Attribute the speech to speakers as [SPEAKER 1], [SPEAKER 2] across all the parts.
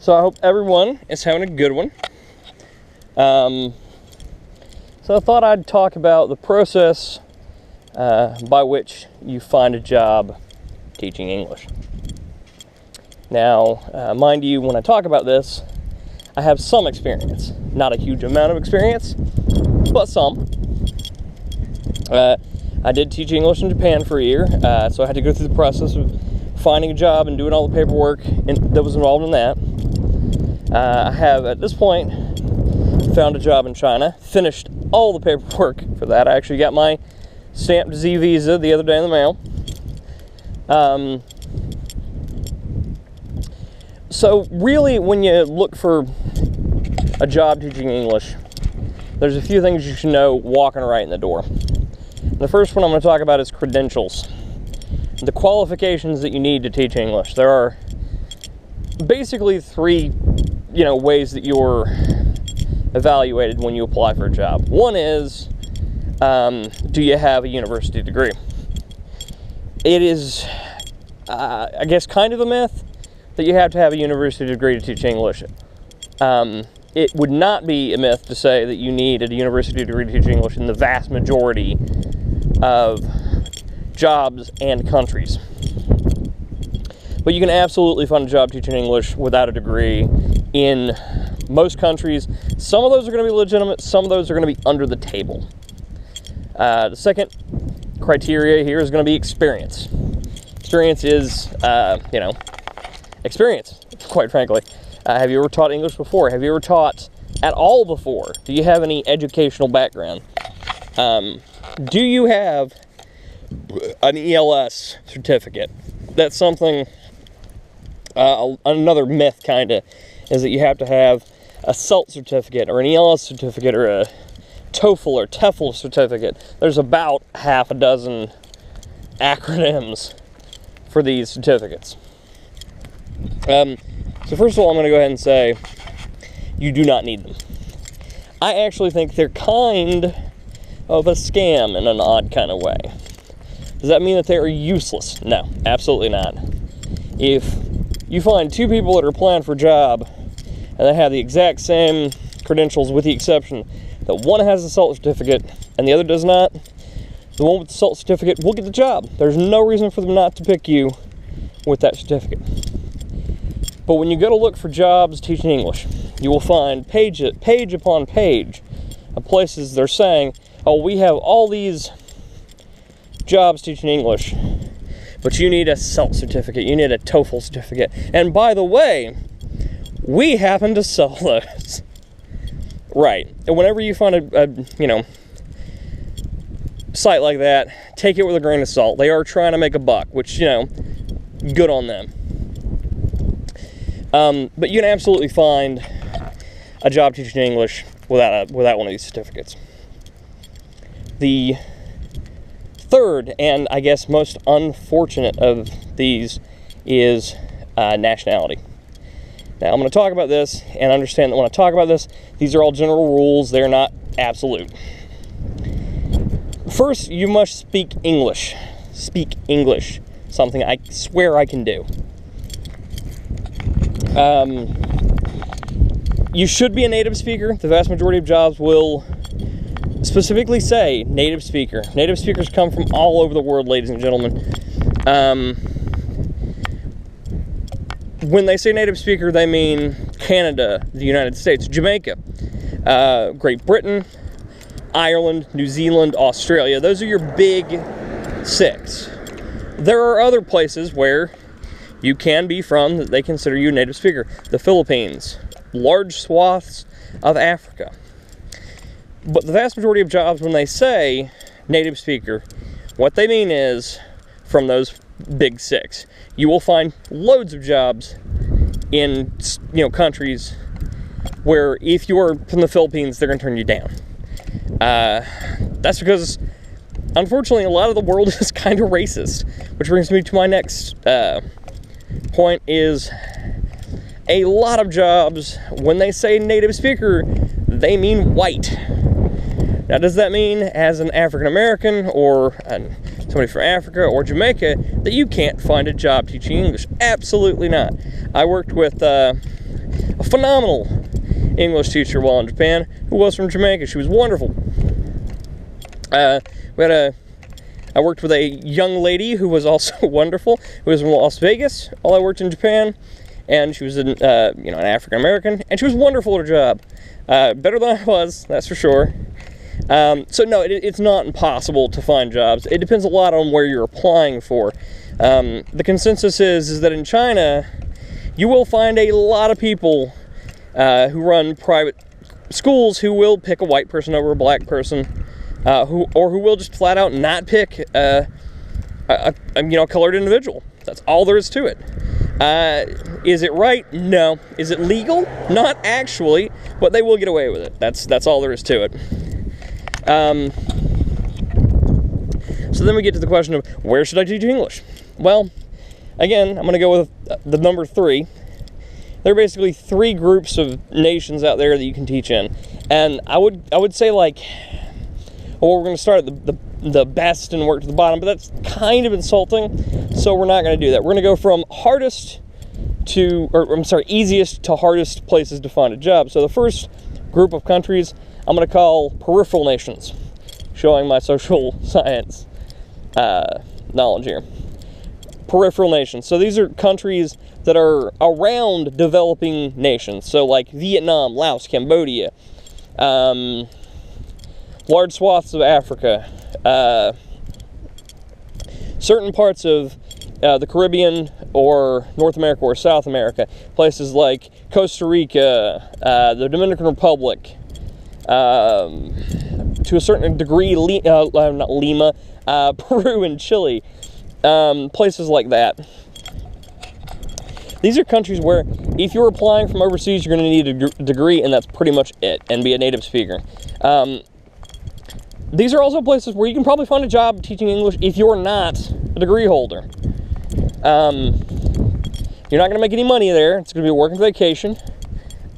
[SPEAKER 1] So I hope everyone is having a good one. So I thought I'd talk about the process by which you find a job teaching English. Now, mind you, when I talk about this, I have some experience. Not a huge amount of experience, but some. I did teach English in Japan for a year, so I had to go through the process of finding a job and doing all the paperwork that was involved in that. I have, at this point, found a job in China, finished all the paperwork for that. I actually got my stamped Z visa the other day in the mail. So really, when you look for a job teaching English, there's a few things you should know walking right in the door. The first one I'm going to talk about is credentials. The qualifications that you need to teach English. There are basically three ways that you're evaluated when you apply for a job. One is, do you have a university degree? It is, I guess, kind of a myth that you have to have a university degree to teach English. It would not be a myth to say that you need a university degree to teach English in the vast majority of jobs and countries. But you can absolutely find a job teaching English without a degree in most countries. Some of those are going to be legitimate, some of those are going to be under the table. The second criteria here is going to be experience. Experience is, experience, quite frankly. Have you ever taught English before? Have you ever taught at all before? Do you have any educational background? Do you have an ELS certificate? That's something, another myth kind of, is that you have to have a CELT certificate or an ELS certificate or a TOEFL or TEFL certificate. There's about half a dozen acronyms for these certificates. So first of all, I'm going to go ahead and say you do not need them. I actually think they're kind of a scam in an odd kind of way. Does that mean that they are useless? No, absolutely not. If you find two people that are applying for a job and they have the exact same credentials with the exception that one has a CELT certificate and the other does not, the one with the CELT certificate will get the job. There's no reason for them not to pick you with that certificate. But when you go to look for jobs teaching English, you will find page upon page of places they're saying, oh, we have all these jobs teaching English, but you need a CELT certificate, you need a TOEFL certificate, and by the way, we happen to sell those. Right. And whenever you find a site like that, take it with a grain of salt. They are trying to make a buck, which, good on them. But you can absolutely find a job teaching English without one of these certificates. The third, and I guess most unfortunate of these, is nationality. Now, I'm going to talk about this, and understand that when I talk about this, these are all general rules. They're not absolute. First, you must speak English. Speak English. Something I swear I can do. You should be a native speaker. The vast majority of jobs will specifically say native speaker. Native speakers come from all over the world, ladies and gentlemen. When they say native speaker, they mean Canada, the United States, Jamaica, Great Britain, Ireland, New Zealand, Australia. Those are your big six. There are other places where you can be from that they consider you a native speaker. The Philippines, large swaths of Africa. But the vast majority of jobs, when they say native speaker, what they mean is from those big six. You will find loads of jobs in countries where if you are from the Philippines, they're going to turn you down. That's because, unfortunately, a lot of the world is kind of racist. Which brings me to my next point is a lot of jobs, when they say native speaker, they mean white. Now, does that mean as an African American or somebody from Africa or Jamaica that you can't find a job teaching English? Absolutely not. I worked with a phenomenal English teacher while in Japan who was from Jamaica. She was wonderful. I worked with a young lady who was also wonderful, who was from Las Vegas while I worked in Japan, and she was an African American, and she was wonderful at her job. Better than I was, that's for sure. So no, it's not impossible to find jobs. It depends a lot on where you're applying for. The consensus is that in China, you will find a lot of people who run private schools who will pick a white person over a black person, who will just flat out not pick a colored individual. That's all there is to it. Is it right? No. Is it legal? Not actually, but they will get away with it. That's all there is to it. So then we get to the question of, where should I teach English? Well, again, I'm going to go with the number 3. There are basically 3 groups of nations out there that you can teach in, and I would say, like, well, we're going to start at the best and work to the bottom, but that's kind of insulting, so we're not going to do that. We're going to go from easiest to hardest places to find a job. So the first group of countries I'm going to call Peripheral Nations, showing my social science knowledge here. Peripheral Nations. So these are countries that are around developing nations. So like Vietnam, Laos, Cambodia, large swaths of Africa, certain parts of the Caribbean or North America or South America, places like Costa Rica, the Dominican Republic, to a certain degree, not Lima, Peru and Chile, places like that. These are countries where, if you're applying from overseas, you're going to need a degree, and that's pretty much it, and be a native speaker. These are also places where you can probably find a job teaching English if you're not a degree holder. You're not going to make any money there. It's going to be a working vacation.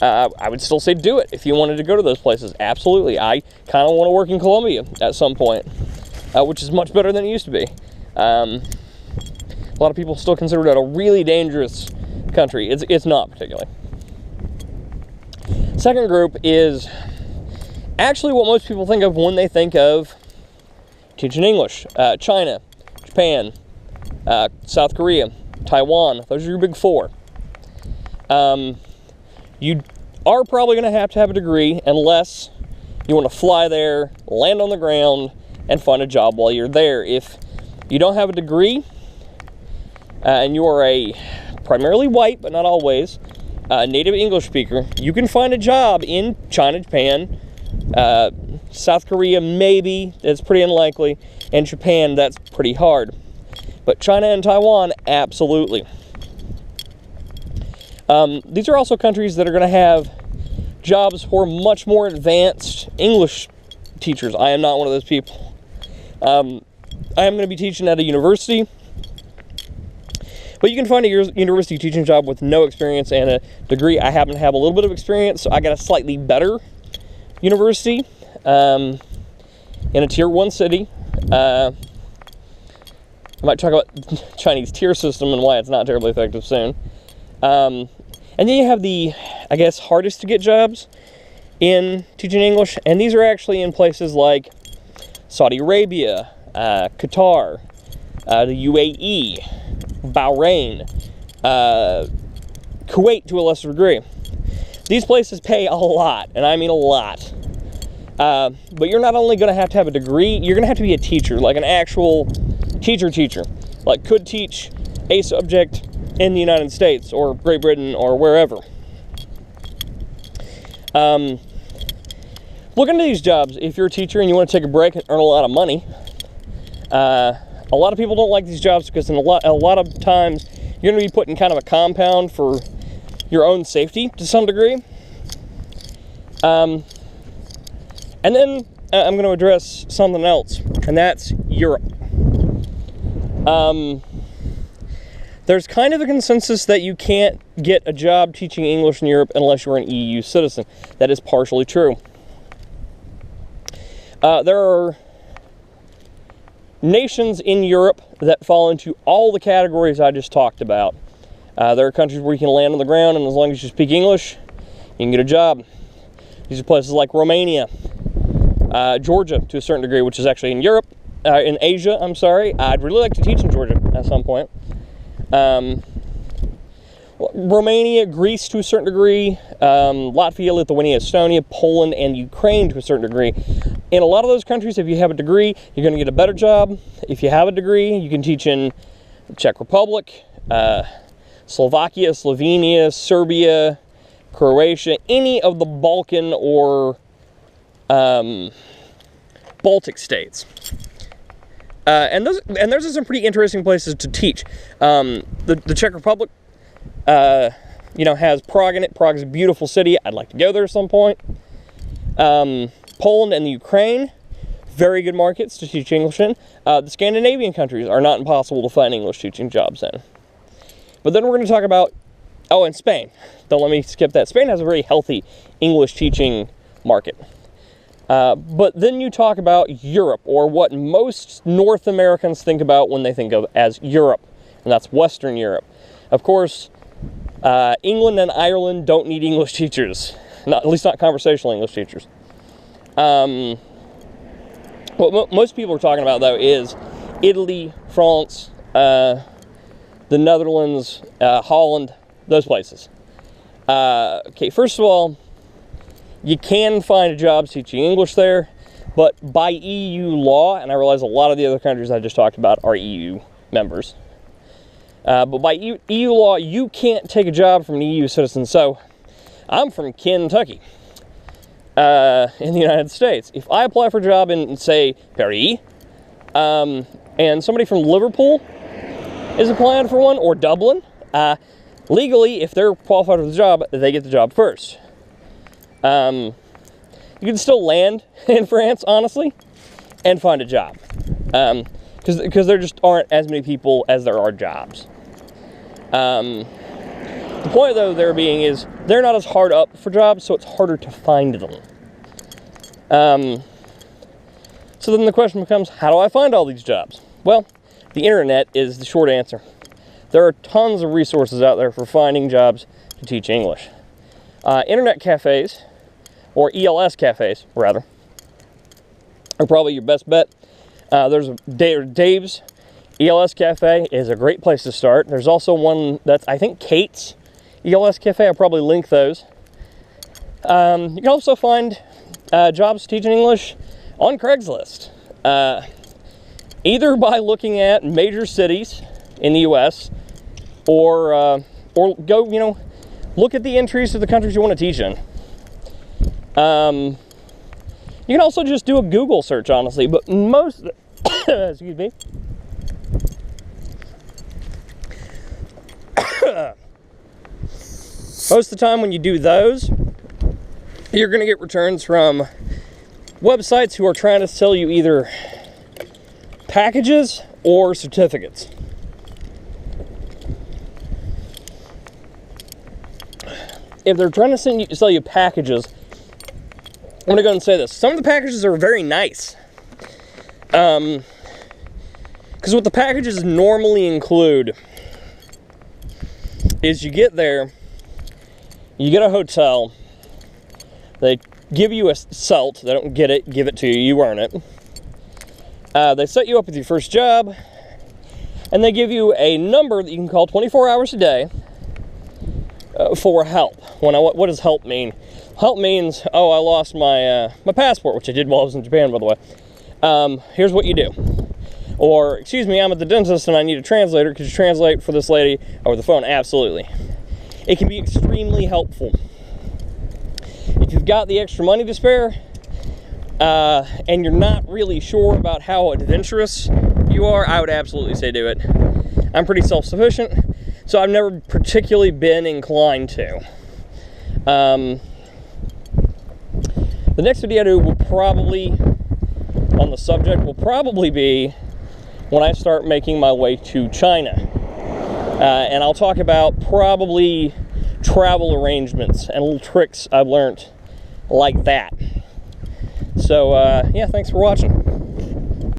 [SPEAKER 1] I would still say do it if you wanted to go to those places. Absolutely. I kind of want to work in Colombia at some point, which is much better than it used to be. A lot of people still consider that a really dangerous country. It's not particularly. Second group is actually what most people think of when they think of teaching English. China, Japan, South Korea, Taiwan. Those are your big 4. You are probably going to have a degree unless you want to fly there, land on the ground, and find a job while you're there. If you don't have a degree, and you are a primarily white, but not always, native English speaker, you can find a job in China, Japan, South Korea, maybe. It's pretty unlikely. And Japan, that's pretty hard. But China and Taiwan, absolutely. These are also countries that are going to have jobs for much more advanced English teachers. I am not one of those people. I am going to be teaching at a university, but you can find a university teaching job with no experience and a degree. I happen to have a little bit of experience, so I got a slightly better university in a tier 1 city. I might talk about Chinese tier system and why it's not terribly effective soon. And then you have the, I guess, hardest to get jobs in teaching English, and these are actually in places like Saudi Arabia, Qatar, the UAE, Bahrain, Kuwait to a lesser degree. These places pay a lot, and I mean a lot. But you're not only going to have a degree, you're going to have to be a teacher, like an actual teacher, like could teach a subject in the United States or Great Britain or wherever. Look into these jobs if you're a teacher and you want to take a break and earn a lot of money. A lot of people don't like these jobs because a lot of times you're going to be put in kind of a compound for your own safety to some degree. And then I'm going to address something else, and that's Europe. There's kind of a consensus that you can't get a job teaching English in Europe unless you're an EU citizen. That is partially true. There are nations in Europe that fall into all the categories I just talked about. There are countries where you can land on the ground, and as long as you speak English, you can get a job. These are places like Romania, Georgia to a certain degree, which is actually in Europe, in Asia, I'm sorry. I'd really like to teach in Georgia at some point. Romania, Greece to a certain degree, Latvia, Lithuania, Estonia, Poland, and Ukraine to a certain degree. In a lot of those countries, if you have a degree, you're going to get a better job. If you have a degree, you can teach in the Czech Republic, Slovakia, Slovenia, Serbia, Croatia, any of the Balkan or Baltic states. And those are some pretty interesting places to teach. The Czech Republic, has Prague in it. Prague's a beautiful city. I'd like to go there at some point. Poland and the Ukraine, very good markets to teach English in. The Scandinavian countries are not impossible to find English teaching jobs in. But then we're going to talk about, and Spain. Don't let me skip that. Spain has a very healthy English teaching market. But then you talk about Europe, or what most North Americans think about when they think of as Europe, and that's Western Europe. Of course, England and Ireland don't need English teachers, at least not conversational English teachers. What most people are talking about, though, is Italy, France, the Netherlands, Holland, those places. Okay, first of all, you can find jobs teaching English there, but by EU law, and I realize a lot of the other countries I just talked about are EU members, but by EU law, you can't take a job from an EU citizen. So, I'm from Kentucky, in the United States. If I apply for a job in, say, Paris, and somebody from Liverpool is applying for one, or Dublin, legally, if they're qualified for the job, they get the job first. You can still land in France, honestly, and find a job. Because there just aren't as many people as there are jobs. The point, though, there being is they're not as hard up for jobs, so it's harder to find them. So then the question becomes, how do I find all these jobs? Well, the internet is the short answer. There are tons of resources out there for finding jobs to teach English. Internet cafes, or ELS cafes, rather, are probably your best bet. There's Dave's ELS Cafe is a great place to start. There's also one that's, I think, Kate's ELS Cafe. I'll probably link those. You can also find jobs teaching English on Craigslist. Either by looking at major cities in the U.S. or go, look at the entries to the countries you want to teach in. You can also just do a Google search, honestly, but most, excuse me, most of the time when you do those, you're going to get returns from websites who are trying to sell you either packages or certificates. If they're trying to sell you packages, I'm going to go ahead and say this. Some of the packages are very nice. Because what the packages normally include is you get there, you get a hotel, they give you a CELT, they don't give it to you, you earn it. They set you up with your first job, and they give you a number that you can call 24 hours a day for help. What does help mean? Help means, I lost my passport, which I did while I was in Japan, by the way. Here's what you do. Or, excuse me, I'm at the dentist and I need a translator. Could you translate for this lady over the phone? Absolutely. It can be extremely helpful. If you've got the extra money to spare, and you're not really sure about how adventurous you are, I would absolutely say do it. I'm pretty self-sufficient, so I've never particularly been inclined to. The next video I do will probably, on the subject, will probably be when I start making my way to China. And I'll talk about probably travel arrangements and little tricks I've learned like that. So, yeah, thanks for watching.